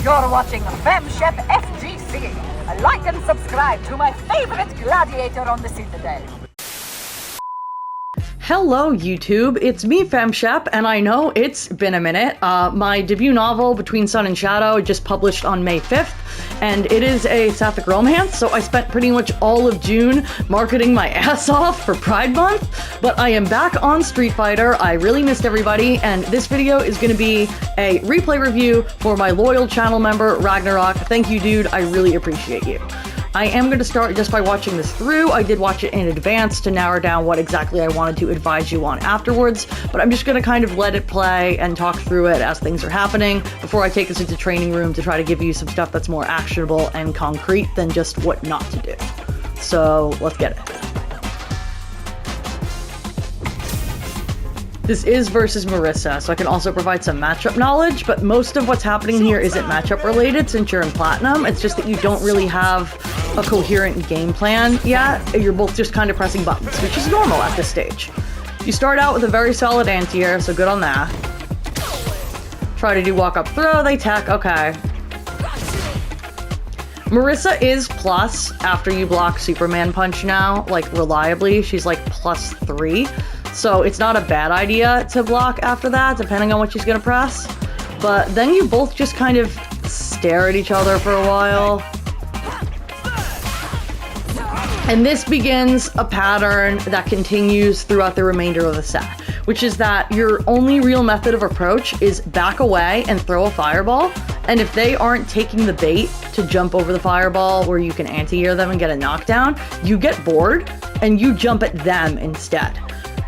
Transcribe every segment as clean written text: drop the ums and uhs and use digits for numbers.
You're watching Chef FGC. Like and subscribe to my favorite gladiator on the Citadel. Hello YouTube, it's me FemShep, and I know it's been a minute. My debut novel, Between Sun and Shadow, just published on May 5th, and it is a sapphic romance, so I spent pretty much all of June marketing my ass off for Pride Month, but I am back on Street Fighter. I really missed everybody, and this video is going to be a replay review for my loyal channel member, Ragnarok. Thank you, dude, I really appreciate you. I am going to start just by watching this through. I did watch it in advance to narrow down what exactly I wanted to advise you on afterwards, but I'm just going to kind of let it play and talk through it as things are happening before I take us into training room to try to give you some stuff that's more actionable and concrete than just what not to do. So let's get it. This is versus Marissa, so I can also provide some matchup knowledge, but most of what's happening here isn't matchup related since you're in Platinum. It's just that you don't really have a coherent game plan yet. You're both just kind of pressing buttons, which is normal at this stage. You start out with a very solid anti-air, so good on that. Try to do walk up throw, they tech, okay. Marissa is plus after you block Superman punch now, like reliably. She's like +3. So it's not a bad idea to block after that, depending on what she's gonna press. But then you both just kind of stare at each other for a while. And this begins a pattern that continues throughout the remainder of the set, which is that your only real method of approach is back away and throw a fireball. And if they aren't taking the bait to jump over the fireball where you can anti-air them and get a knockdown, you get bored and you jump at them instead.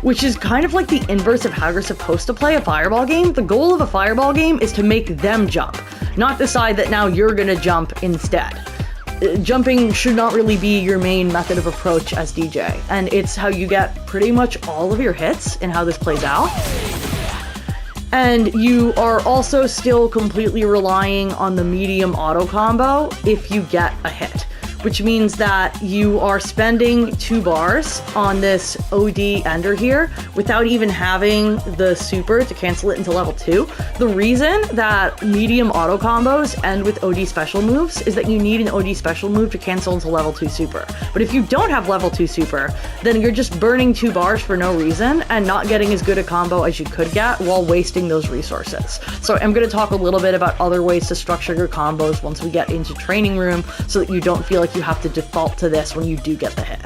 Which is kind of like the inverse of how you're supposed to play a fireball game. The goal of a fireball game is to make them jump, not decide that now you're gonna jump instead. Jumping should not really be your main method of approach as DJ, and it's how you get pretty much all of your hits in how this plays out. And you are also still completely relying on the medium auto combo if you get a hit, which means that you are spending 2 bars on this OD ender here without even having the super to cancel it into level 2. The reason that medium auto combos end with OD special moves is that you need an OD special move to cancel into level 2 super. But if you don't have level 2 super, then you're just burning 2 bars for no reason and not getting as good a combo as you could get while wasting those resources. So I'm going to talk a little bit about other ways to structure your combos once we get into training room so that you don't feel like you have to default to this when you do get the hit.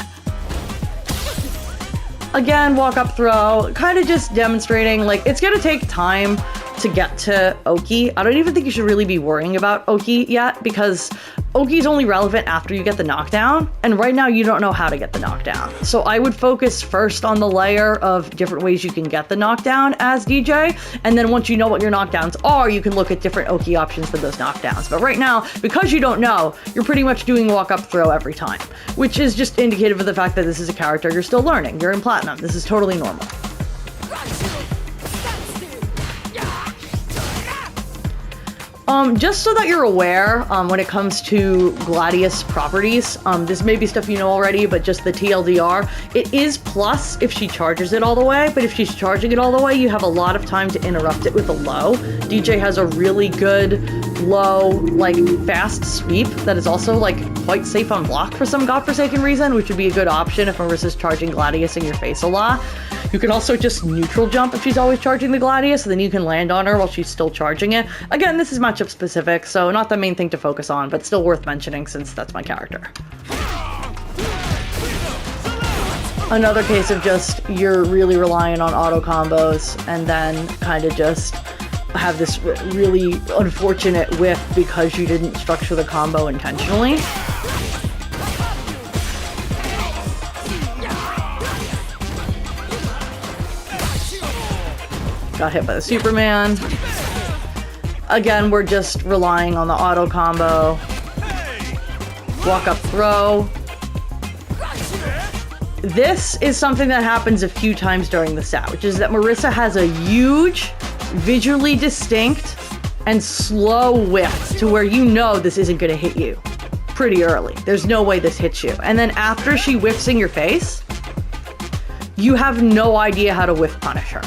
Again, walk up throw, kind of just demonstrating, like, it's gonna take time to get to Oki. I don't even think you should really be worrying about Oki yet, because Oki is only relevant after you get the knockdown, and right now you don't know how to get the knockdown. So I would focus first on the layer of different ways you can get the knockdown as DJ, and then once you know what your knockdowns are, you can look at different Oki options for those knockdowns. But right now, because you don't know, you're pretty much doing walk up throw every time, which is just indicative of the fact that this is a character you're still learning. You're in Platinum. This is totally normal. Just so that you're aware, when it comes to Gladius properties, this may be stuff you know already, but just the TLDR, it is plus if she charges it all the way, but if she's charging it all the way, you have a lot of time to interrupt it with a low. DJ has a really good low, like, fast sweep that is also, like, quite safe on block for some godforsaken reason, which would be a good option if Marissa's charging Gladius in your face a lot. You can also just neutral jump if she's always charging the Gladius, so then you can land on her while she's still charging it. Again, this is matchup specific, so not the main thing to focus on, but still worth mentioning since that's my character. Another case of just you're really relying on auto combos and then kind of just have this really unfortunate whiff because you didn't structure the combo intentionally. Got hit by the Superman. Again, we're just relying on the auto combo. Walk up throw. This is something that happens a few times during the set, which is that Marissa has a huge, visually distinct, and slow whiff to where you know this isn't going to hit you pretty early. There's no way this hits you. And then after she whiffs in your face, you have no idea how to whiff punish her.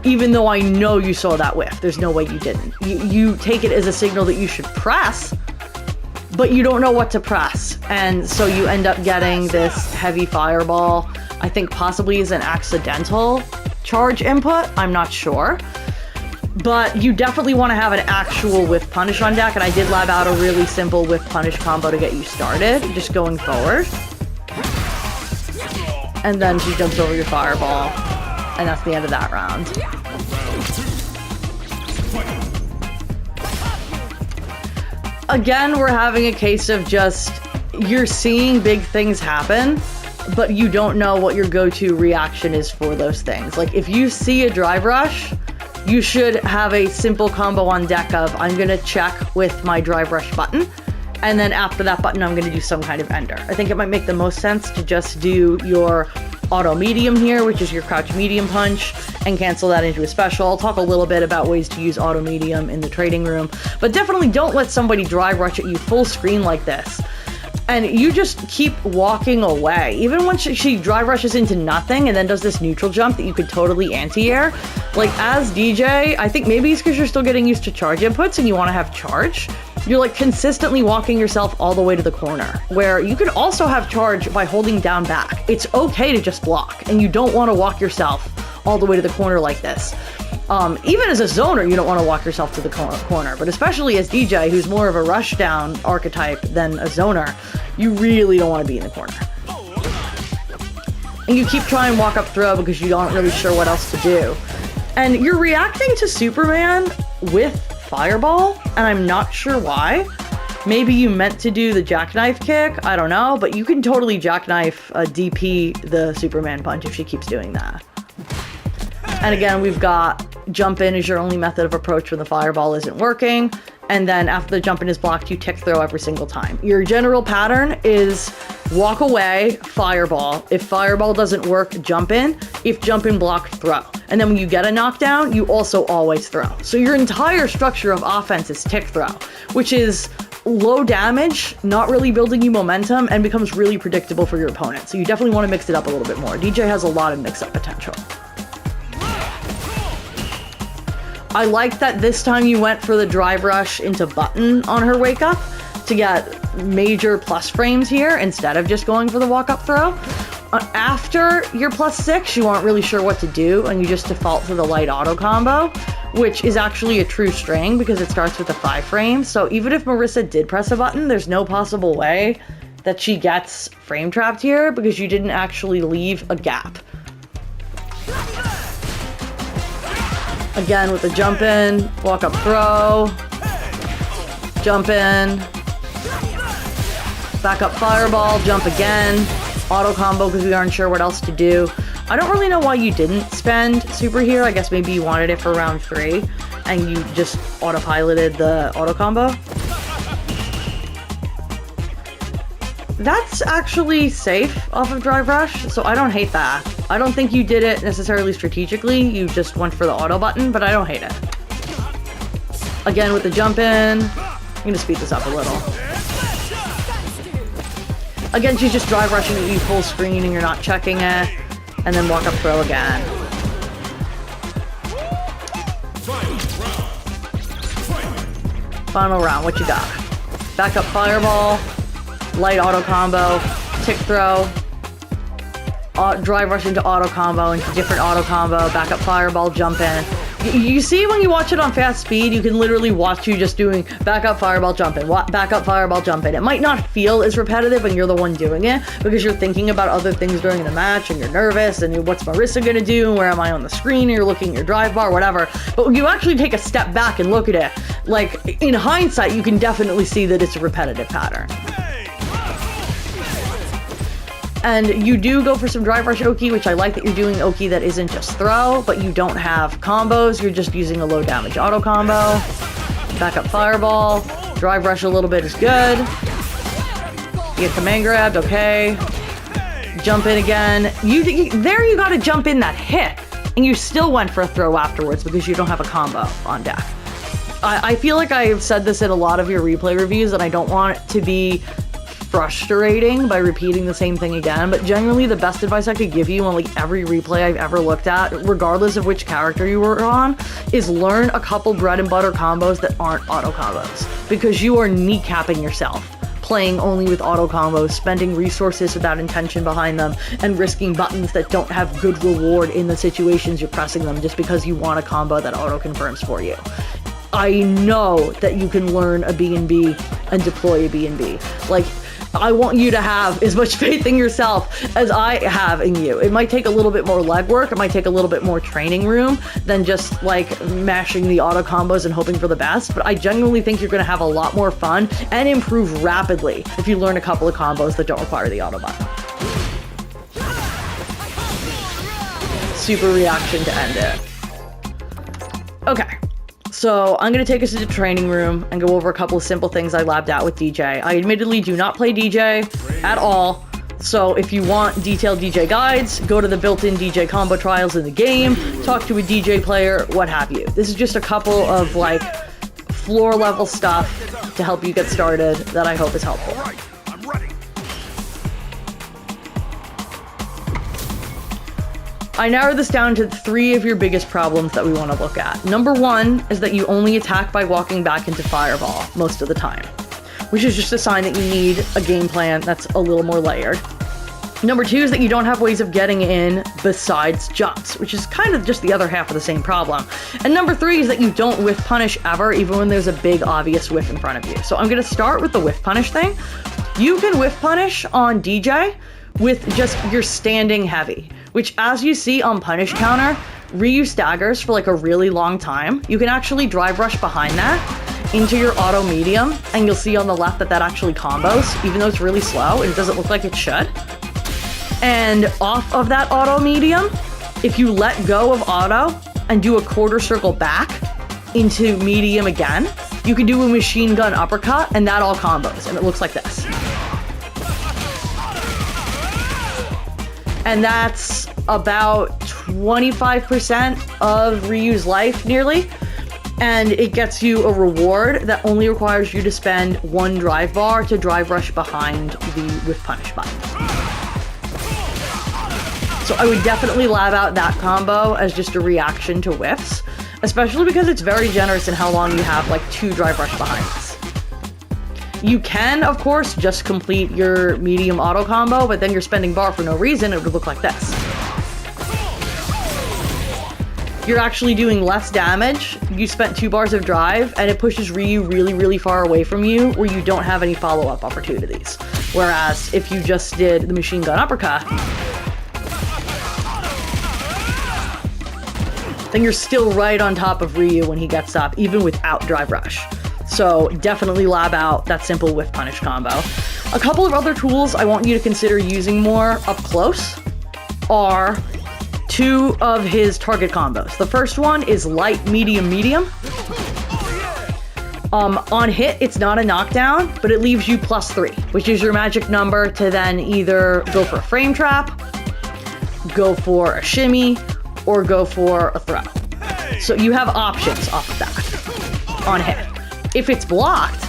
even though I know you saw that whiff. There's no way you didn't. You take it as a signal that you should press, but you don't know what to press. And so you end up getting this heavy fireball. I think possibly is an accidental charge input. I'm not sure. But you definitely want to have an actual whiff punish on deck, and I did lab out a really simple whiff punish combo to get you started, just going forward. And then she jumps over your fireball, and that's the end of that round. Again, we're having a case of just, you're seeing big things happen, but you don't know what your go-to reaction is for those things. Like, if you see a drive rush, you should have a simple combo on deck of, I'm gonna check with my drive rush button, and then after that button, I'm gonna do some kind of ender. I think it might make the most sense to just do your auto medium here, which is your crouch medium punch, and cancel that into a special. I'll talk a little bit about ways to use auto medium in the trading room, but definitely don't let somebody drive rush at you full screen like this. And you just keep walking away. Even when she drive rushes into nothing and then does this neutral jump that you could totally anti-air. Like, as Deejay, I think maybe it's because you're still getting used to charge inputs and you want to have charge. You're like consistently walking yourself all the way to the corner, where you can also have charge by holding down back. It's okay to just block, and you don't want to walk yourself all the way to the corner like this. Even as a zoner, you don't want to walk yourself to the corner, but especially as Deejay, who's more of a rushdown archetype than a zoner, you really don't want to be in the corner. And you keep trying to walk up throw because you aren't really sure what else to do. And you're reacting to Superman with Fireball, and I'm not sure why. Maybe you meant to do the jackknife kick, I don't know, but you can totally jackknife DP the Superman punch if she keeps doing that. And again, we've got jump in is your only method of approach when the fireball isn't working. And then after the jump in is blocked, you tick throw every single time. Your general pattern is walk away, fireball. If fireball doesn't work, jump in. If jump in blocked, throw. And then when you get a knockdown, you also always throw. So your entire structure of offense is tick throw, which is low damage, not really building you momentum, and becomes really predictable for your opponent. So you definitely want to mix it up a little bit more. Deejay has a lot of mix-up potential. I like that this time you went for the drive rush into button on her wake up to get major plus frames here instead of just going for the walk up throw. After your +6, you aren't really sure what to do, and you just default to the light auto combo, which is actually a true string because it starts with a 5 frame. So even if Marissa did press a button, there's no possible way that she gets frame trapped here because you didn't actually leave a gap. Again with the jump in, walk up throw, jump in, back up fireball, jump again, auto combo because we aren't sure what else to do. I don't really know why you didn't spend super here. I guess maybe you wanted it for round 3 and you just autopiloted the auto combo. That's actually safe off of drive rush, so I don't hate that. I don't think you did it necessarily strategically, you just went for the auto button, but I don't hate it. Again with the jump in, I'm gonna speed this up a little. Again, she's just drive rushing at you full screen and you're not checking it, and then walk up throw again. Final round, what you got? Back up fireball, light auto combo, tick throw, drive rush into auto combo, into different auto combo, back up fireball, jump in. You see when you watch it on fast speed, you can literally watch you just doing back up fireball, jump in, back up fireball, jump in. It might not feel as repetitive when you're the one doing it because you're thinking about other things during the match and you're nervous and what's Marissa gonna do, where am I on the screen, and you're looking at your drive bar, whatever. But when you actually take a step back and look at it, like in hindsight, you can definitely see that it's a repetitive pattern. And you do go for some drive rush Oki, which I like that you're doing Oki that isn't just throw, but you don't have combos. You're just using a low damage auto combo. Back up fireball. Drive rush a little bit is good. You get command grabbed, okay. Jump in again. There you gotta jump in that hit. And you still went for a throw afterwards because you don't have a combo on deck. I feel like I've said this in a lot of your replay reviews, and I don't want it to be frustrating by repeating the same thing again, but generally the best advice I could give you on like every replay I've ever looked at, regardless of which character you were on, is learn a couple bread and butter combos that aren't auto combos, because you are kneecapping yourself playing only with auto combos, spending resources without intention behind them, and risking buttons that don't have good reward in the situations you're pressing them just because you want a combo that auto confirms for you. I know that you can learn a B&B and deploy a B&B. Like, I want you to have as much faith in yourself as I have in you. It might take a little bit more legwork, it might take a little bit more training room than just like mashing the auto combos and hoping for the best, but I genuinely think you're gonna have a lot more fun and improve rapidly if you learn a couple of combos that don't require the auto button. Super reaction to end it. Okay. So I'm going to take us to the training room and go over a couple of simple things I labbed out with Deejay. I admittedly do not play Deejay at all, so if you want detailed Deejay guides, go to the built-in Deejay combo trials in the game, talk to a Deejay player, what have you. This is just a couple of like floor level stuff to help you get started that I hope is helpful. I narrowed this down to 3 of your biggest problems that we want to look at. Number 1 is that you only attack by walking back into Fireball most of the time, which is just a sign that you need a game plan that's a little more layered. Number 2 is that you don't have ways of getting in besides jumps, which is kind of just the other half of the same problem. And number 3 is that you don't whiff punish ever, even when there's a big obvious whiff in front of you. So I'm going to start with the whiff punish thing. You can whiff punish on Deejay with just your standing heavy, which as you see on punish counter, Ryu staggers for like a really long time. You can actually drive rush behind that into your auto medium, and you'll see on the left that that actually combos, even though it's really slow and it doesn't look like it should. And off of that auto medium, if you let go of auto and do a quarter circle back into medium again, you can do a machine gun uppercut and that all combos, and it looks like this. And that's about 25% of Ryu's life, nearly. And it gets you a reward that only requires you to spend 1 drive bar to drive rush behind the whiff punish button. So I would definitely lab out that combo as just a reaction to whiffs, especially because it's very generous in how long you have like 2 drive rush behinds. You can, of course, just complete your medium auto combo, but then you're spending bar for no reason. It would look like this. You're actually doing less damage. You spent 2 bars of drive, and it pushes Ryu really, really far away from you, where you don't have any follow-up opportunities. Whereas if you just did the machine gun uppercut, then you're still right on top of Ryu when he gets up, even without drive rush. So definitely lab out that simple whiff punish combo. A couple of other tools I want you to consider using more up close are 2 of his target combos. The first one is light, medium, medium. On hit, it's not a knockdown, but it leaves you +3, which is your magic number to then either go for a frame trap, go for a shimmy, or go for a throw. So you have options off of that on hit. If it's blocked,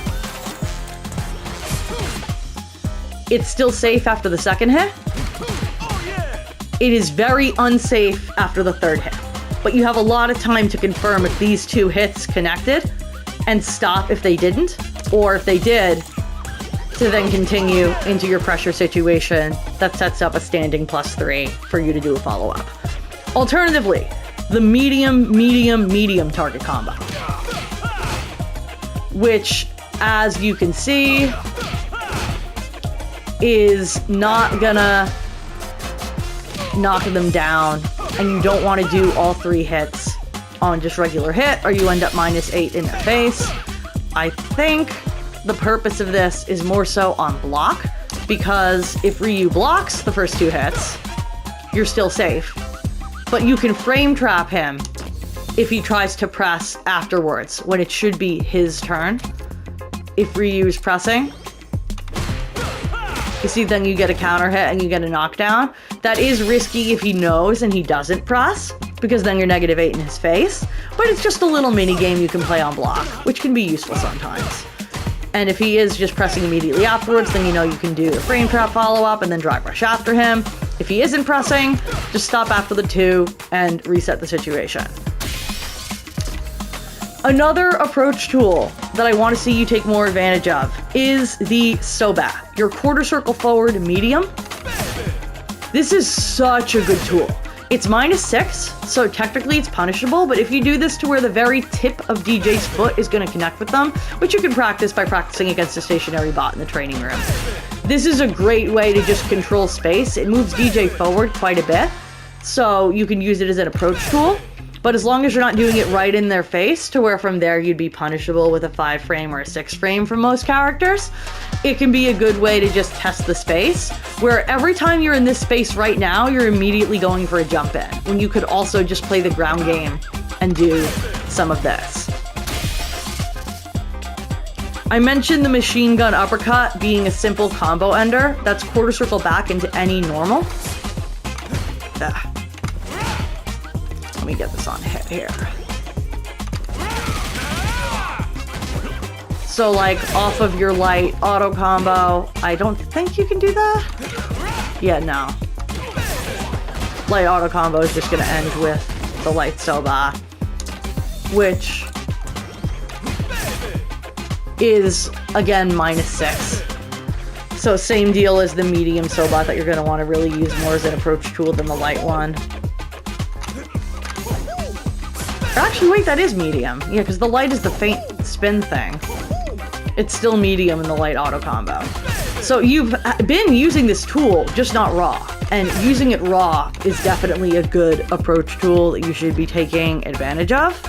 it's still safe after the second hit. It is very unsafe after the third hit, but you have a lot of time to confirm if these 2 hits connected and stop if they didn't, or if they did, to then continue into your pressure situation that sets up a standing +3 for you to do a follow-up. Alternatively, the medium, medium, medium target combo, which, as you can see, is not gonna knock them down, and you don't want to do all 3 hits on just regular hit, or you end up -8 in the face. I think the purpose of this is more so on block, because if Ryu blocks the first 2 hits, you're still safe. But you can frame trap him if he tries to press afterwards, when it should be his turn. If Ryu is pressing, you see, then you get a counter hit and you get a knockdown. That is risky if he knows and he doesn't press, because then you're -8 in his face. But it's just a little mini game you can play on block, which can be useful sometimes. And if he is just pressing immediately afterwards, then you know you can do the frame trap follow-up and then drive rush after him. If he isn't pressing, just stop after the 2 and reset the situation. Another approach tool that I want to see you take more advantage of is the Sobat, your quarter circle forward medium. This is such a good tool. It's -6, so technically it's punishable, but if you do this to where the very tip of Deejay's foot is going to connect with them, which you can practice by practicing against a stationary bot in the training room. This is a great way to just control space. It moves Deejay forward quite a bit, so you can use it as an approach tool. But as long as you're not doing it right in their face to where from there you'd be punishable with a 5 frame or a 6 frame for most characters, it can be a good way to just test the space, where every time you're in this space right now, you're immediately going for a jump in, when you could also just play the ground game and do some of this. I mentioned the machine gun uppercut being a simple combo ender. That's quarter circle back into any normal. Let me get this on hit here. So like off of your light auto combo, I don't think you can do that. Yeah, no. Light auto combo is just gonna end with the light soba, which is again -6. So same deal as the medium soba that you're gonna want to really use more as an approach tool than the light one. Actually, wait, that is medium. Yeah, because the light is the faint spin thing. It's still medium in the light auto combo. So you've been using this tool, just not raw. And using it raw is definitely a good approach tool that you should be taking advantage of.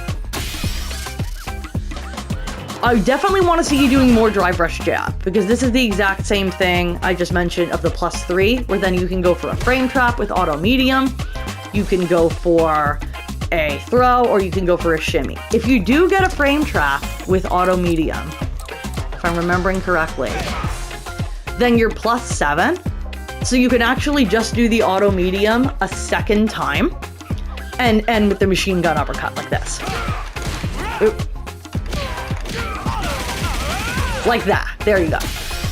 I definitely want to see you doing more drive rush jab, because this is the exact same thing I just mentioned of the +3, where then you can go for a frame trap with auto medium. You can go for a throw, or you can go for a shimmy. If you do get a frame trap with auto medium, if I'm remembering correctly, then you're +7. So you can actually just do the auto medium a second time and end with the machine gun uppercut like this. Oop. Like that. There you go.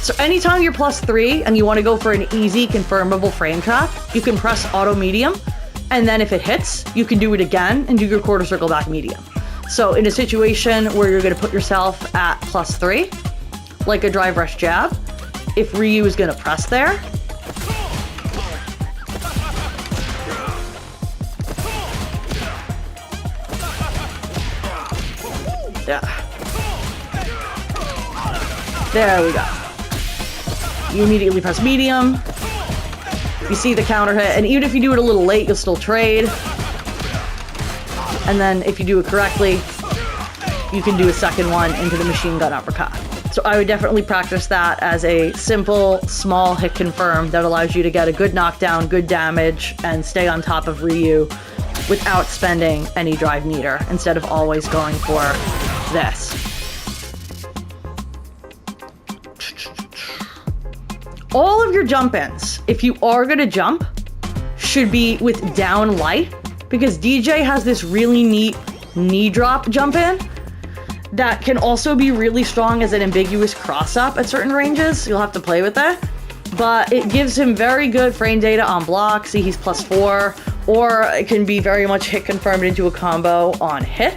So anytime you're +3 and you want to go for an easy confirmable frame trap, you can press auto medium. And then if it hits, you can do it again and do your quarter circle back medium. So in a situation where you're going to put yourself at +3, like a drive rush jab, if Ryu is going to press there, yeah. There we go. You immediately press medium. You see the counter hit, and even if you do it a little late, you'll still trade. And then if you do it correctly, you can do a second one into the machine gun uppercut. So I would definitely practice that as a simple, small hit confirm that allows you to get a good knockdown, good damage, and stay on top of Ryu without spending any drive meter, instead of always going for this. All of your jump-ins, if you are going to jump, should be with down light, because Deejay has this really neat knee drop jump-in that can also be really strong as an ambiguous cross-up at certain ranges. You'll have to play with it. But it gives him very good frame data on block. See, he's +4. Or it can be very much hit confirmed into a combo on hit.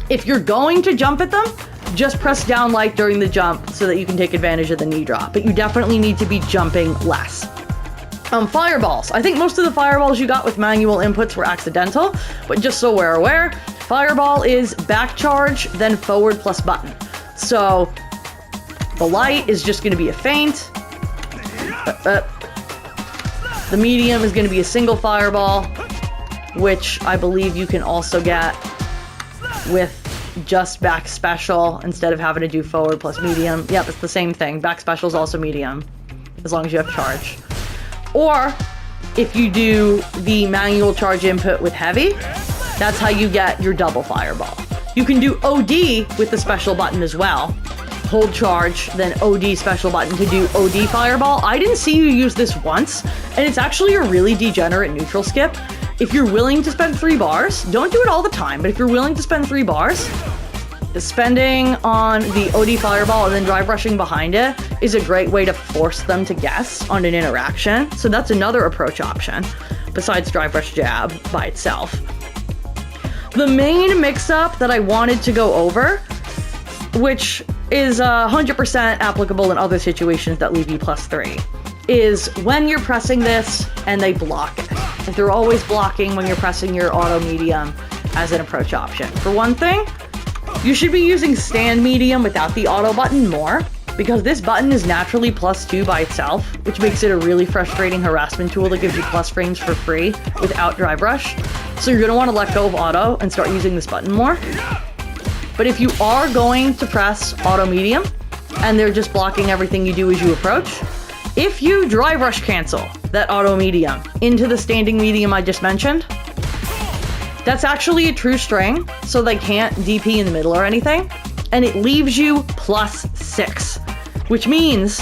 If you're going to jump at them, just press down light during the jump so that you can take advantage of the knee drop. But you definitely need to be jumping less. Fireballs. I think most of the fireballs you got with manual inputs were accidental, but just so we're aware, fireball is back charge, then forward plus button. So the light is just going to be a feint. The medium is going to be a single fireball, which I believe you can also get with just back special instead of having to do forward plus medium. Yep, it's the same thing. Back special is also medium, as long as you have charge. Or if you do the manual charge input with heavy, that's how you get your double fireball. You can do OD with the special button as well. Hold charge, then OD special button to do OD fireball. I didn't see you use this once, and it's actually a really degenerate neutral skip. If you're willing to spend 3 bars, don't do it all the time, but if you're willing to spend 3 bars, spending on the OD fireball and then drive rushing behind it is a great way to force them to guess on an interaction. So that's another approach option besides drive rush jab by itself. The main mix-up that I wanted to go over, which is 100% applicable in other situations that leave you +3, is when you're pressing this and they block it. If they're always blocking when you're pressing your auto medium as an approach option. For one thing, you should be using stand medium without the auto button more, because this button is naturally +2 by itself, which makes it a really frustrating harassment tool that gives you plus frames for free without drive rush. So you're going to want to let go of auto and start using this button more. But if you are going to press auto medium and they're just blocking everything you do as you approach, if you drive rush cancel that auto medium into the standing medium I just mentioned, that's actually a true string, so they can't DP in the middle or anything, and it leaves you +6, which means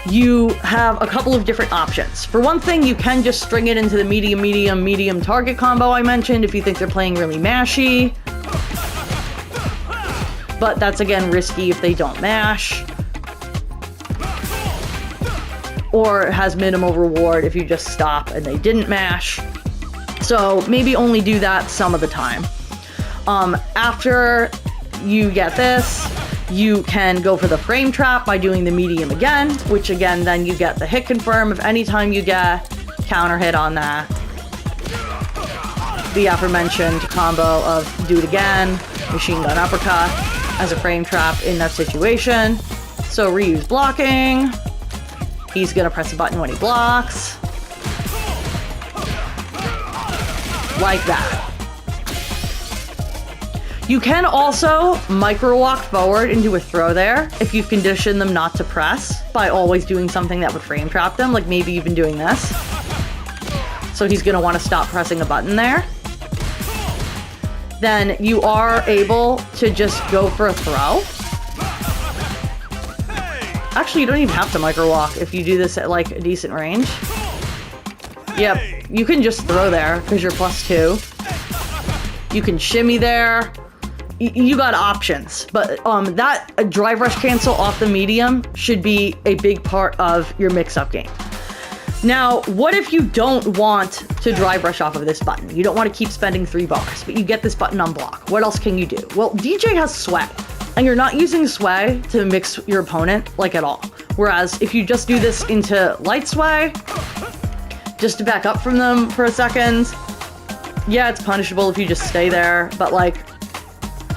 you have a couple of different options. For one thing, you can just string it into the medium target combo I mentioned if you think they're playing really mashy, but that's again risky if they don't mash, or has minimal reward if you just stop and they didn't mash. So maybe only do that some of the time. After you get this, you can go for the frame trap by doing the medium again, which again, then you get the hit confirm of any time you get counter hit on that. The aforementioned combo of do it again, machine gun uppercut as a frame trap in that situation. So reuse blocking. He's gonna press a button when he blocks. Like that. You can also micro walk forward into a throw there if you've conditioned them not to press by always doing something that would frame trap them, like maybe you've been doing this. So he's gonna wanna stop pressing a button there. Then you are able to just go for a throw. Actually, you don't even have to micro walk if you do this at like a decent range. Yep, you can just throw there because you're +2. You can shimmy there. You got options, but that drive rush cancel off the medium should be a big part of your mix-up game. Now, what if you don't want to drive rush off of this button? You don't want to keep spending 3 bars, but you get this button on block. What else can you do? Well, Deejay has sway, and you're not using sway to mix your opponent like at all. Whereas if you just do this into light sway, just to back up from them for a second, yeah, it's punishable if you just stay there, but like,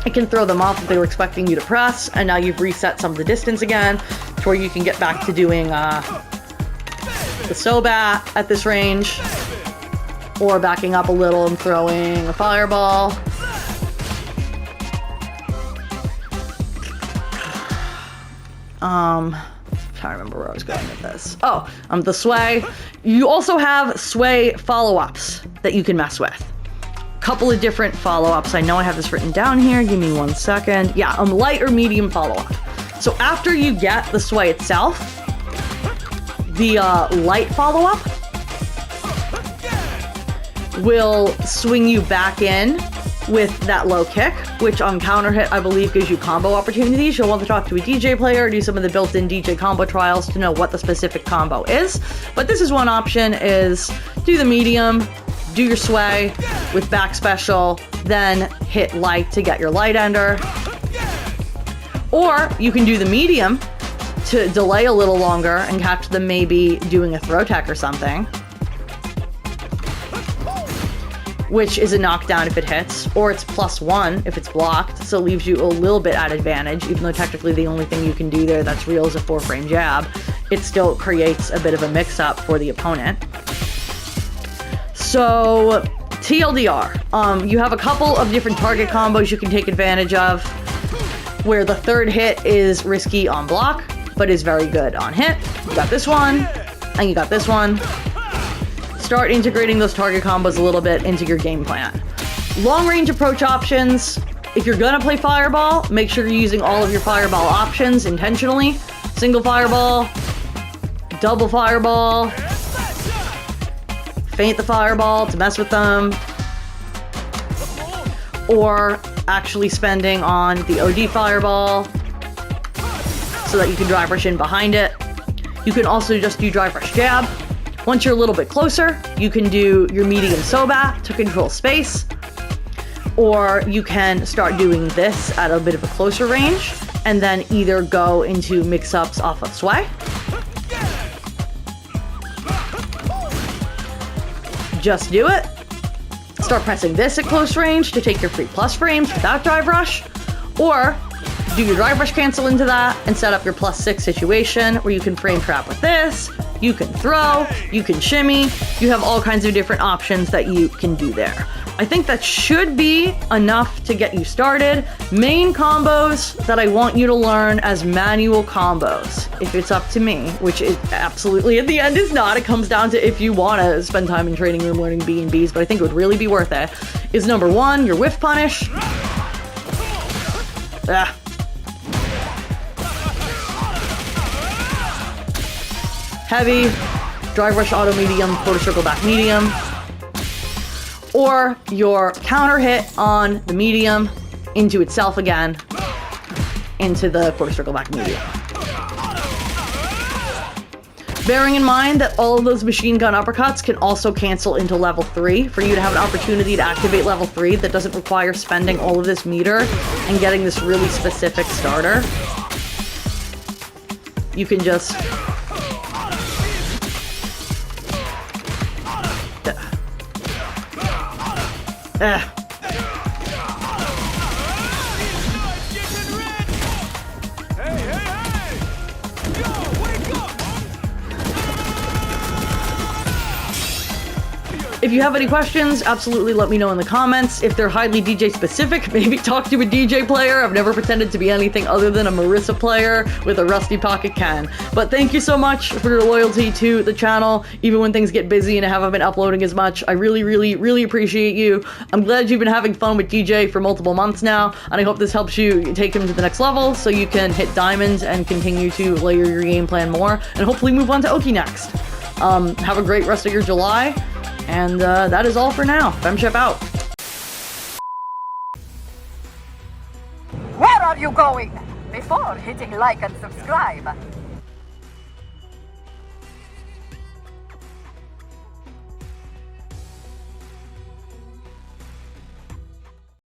it can throw them off if they were expecting you to press, and now you've reset some of the distance again to where you can get back to doing the Sobat at this range, or backing up a little and throwing a fireball. Trying to remember where I was going with this. Oh, the sway. You also have sway follow-ups that you can mess with. Couple of different follow-ups. I know I have this written down here. Give me 1 second. Yeah, light or medium follow-up. So after you get the sway itself, the light follow-up will swing you back in with that low kick, which on counter hit, I believe, gives you combo opportunities. You'll want to talk to a Deejay player, do some of the built-in Deejay combo trials to know what the specific combo is. But this is one option, is do the medium, do your sway with back special, then hit light to get your light ender. Or you can do the medium to delay a little longer and catch them maybe doing a throw tech or something, which is a knockdown if it hits, or it's +1 if it's blocked, so it leaves you a little bit at advantage, even though technically the only thing you can do there that's real is a 4-frame jab. It still creates a bit of a mix-up for the opponent. So, TLDR, you have a couple of different target combos you can take advantage of, where the third hit is risky on block, but is very good on hit. You got this one, and you got this one. Start integrating those target combos a little bit into your game plan. Long range approach options. If you're gonna play fireball, make sure you're using all of your fireball options intentionally. Single fireball, double fireball, feint the fireball to mess with them, or actually spending on the OD fireball so that you can drive rush in behind it. You can also just do drive rush jab. Once you're a little bit closer, you can do your medium Sobat to control space, or you can start doing this at a bit of a closer range and then either go into mix-ups off of Sway. Just do it. Start pressing this at close range to take your free plus frames without drive rush, or do your drive rush cancel into that and set up your +6 situation where you can frame trap with this, you can throw, you can shimmy, you have all kinds of different options that you can do there. I think that should be enough to get you started. Main combos that I want you to learn as manual combos, if it's up to me, which it absolutely at the end is not. It comes down to if you want to spend time in training room learning B&Bs, but I think it would really be worth it, is number 1, your whiff punish. Heavy, drive rush auto medium, quarter circle back medium, or your counter hit on the medium into itself again, into the quarter circle back medium. Bearing in mind that all of those machine gun uppercuts can also cancel into level 3 for you to have an opportunity to activate level 3 that doesn't require spending all of this meter and getting this really specific starter. You can just If you have any questions, absolutely let me know in the comments. If they're highly DJ specific, maybe talk to a DJ player. I've never pretended to be anything other than a Marissa player with a rusty pocket can. But thank you so much for your loyalty to the channel, even when things get busy and I haven't been uploading as much. I really, really, really appreciate you. I'm glad you've been having fun with DJ for multiple months now, and I hope this helps you take him to the next level so you can hit diamonds and continue to layer your game plan more, and hopefully move on to Oki next. Have a great rest of your July. And that is all for now. FemChef out. Where are you going? Before hitting like and subscribe,